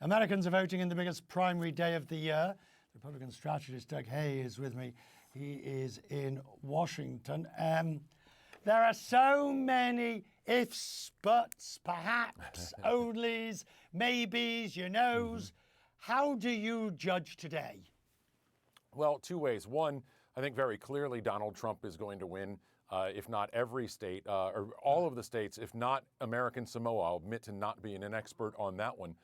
Americans are voting in the biggest primary day of the year. The Republican strategist Doug Heye is with me. He is in Washington. There are so many ifs, buts, perhaps, onlys, maybes, you knows. How do you judge today? Well, two ways. One, I think very clearly Donald Trump is going to win, if not every state, or all of the states, if not American Samoa. I'll admit to not being an expert on that one.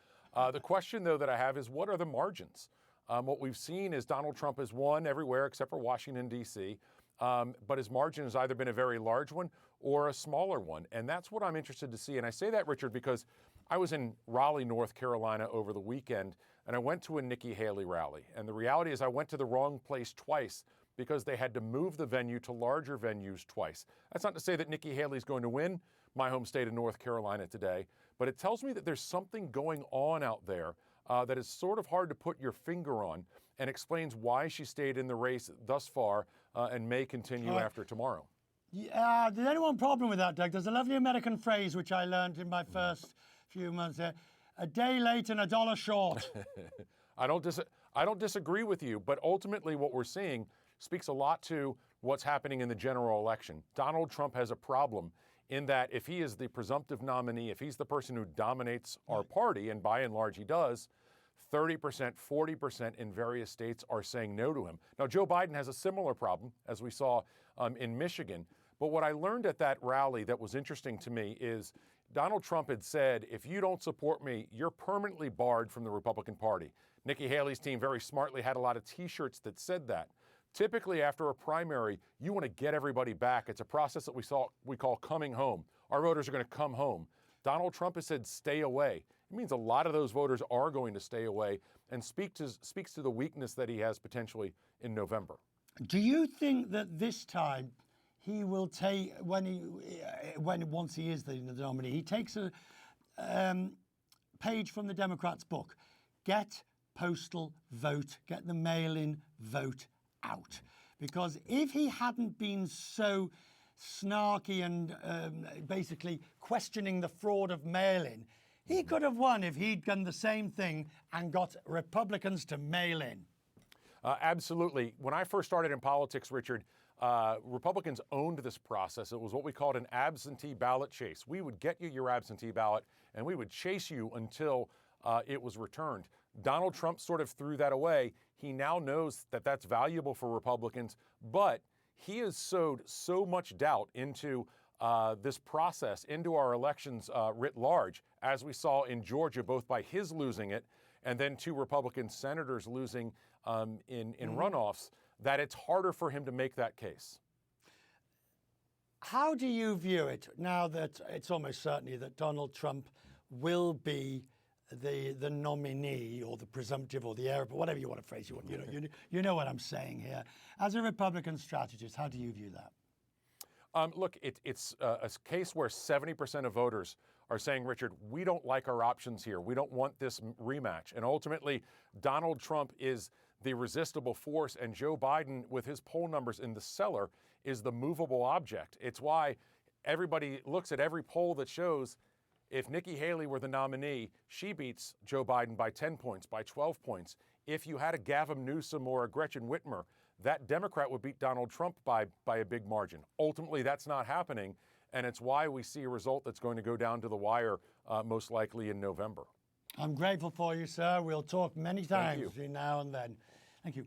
The question, though, that I have is what are the margins? What we've seen is Donald Trump has won everywhere except for Washington, D.C., but his margin has either been a very large one or a smaller one. And that's what I'm interested to see. And I say that, Richard, because I was in Raleigh, North Carolina over the weekend, and I went to a Nikki Haley rally. And the reality is I went to the wrong place twice because they had to move the venue to larger venues twice. That's not to say that Nikki Haley's going to win my home state of North Carolina today, but it tells me that there's something going on out there that is sort of hard to put your finger on, and explains why she stayed in the race thus far and may continue after tomorrow. There's only one problem with that, Doug. There's a lovely American phrase which I learned in my first few months there. A day late and a dollar short. I don't disagree with you, but ultimately what we're seeing speaks a lot to what's happening in the general election. Donald Trump has a problem in that if he is the presumptive nominee, if he's the person who dominates our party, and by and large he does, 30%, 40% in various states are saying no to him. Now, Joe Biden has a similar problem, as we saw in Michigan. But what I learned at that rally that was interesting to me is Donald Trump had said, if you don't support me, you're permanently barred from the Republican Party. Nikki Haley's team very smartly had a lot of T-shirts that said that. Typically, after a primary, you want to get everybody back. It's a process that we call coming home. Our voters are going to come home. Donald Trump has said stay away. It means a lot of those voters are going to stay away, and speaks to the weakness that he has potentially in November. Do you think that this time he will take, once he is the nominee, he takes a page from the Democrats' book, get postal vote, get the mail-in vote out? Because if he hadn't been so snarky and basically questioning the fraud of mail-in, he could have won if he'd done the same thing and got Republicans to mail in. Absolutely. When I first started in politics, Richard, Republicans owned this process. It was what we called an absentee ballot chase. We would get you your absentee ballot, and we would chase you until it was returned. Donald Trump sort of threw that away. He now knows that that's valuable for Republicans, but he has sowed so much doubt into this process, into our elections writ large, as we saw in Georgia, both by his losing it and then two Republican senators losing in runoffs, that it's harder for him to make that case. How do you view it now that it's almost certainly that Donald Trump will be the nominee, or the presumptive, or the heir, but whatever you want to phrase, you know what I'm saying here. As a Republican strategist, how do you view that? Look, it's a case where 70% of voters are saying, Richard, we don't like our options here. We don't want this rematch. And ultimately, Donald Trump is the resistible force, and Joe Biden, with his poll numbers in the cellar, is the movable object. It's why everybody looks at every poll that shows if Nikki Haley were the nominee, she beats Joe Biden by 10 points, by 12 points. If you had a Gavin Newsom or a Gretchen Whitmer, that Democrat would beat Donald Trump by a big margin. Ultimately, that's not happening, and it's why we see a result that's going to go down to the wire most likely in November. I'm grateful for you, sir. We'll talk many times between now and then. Thank you.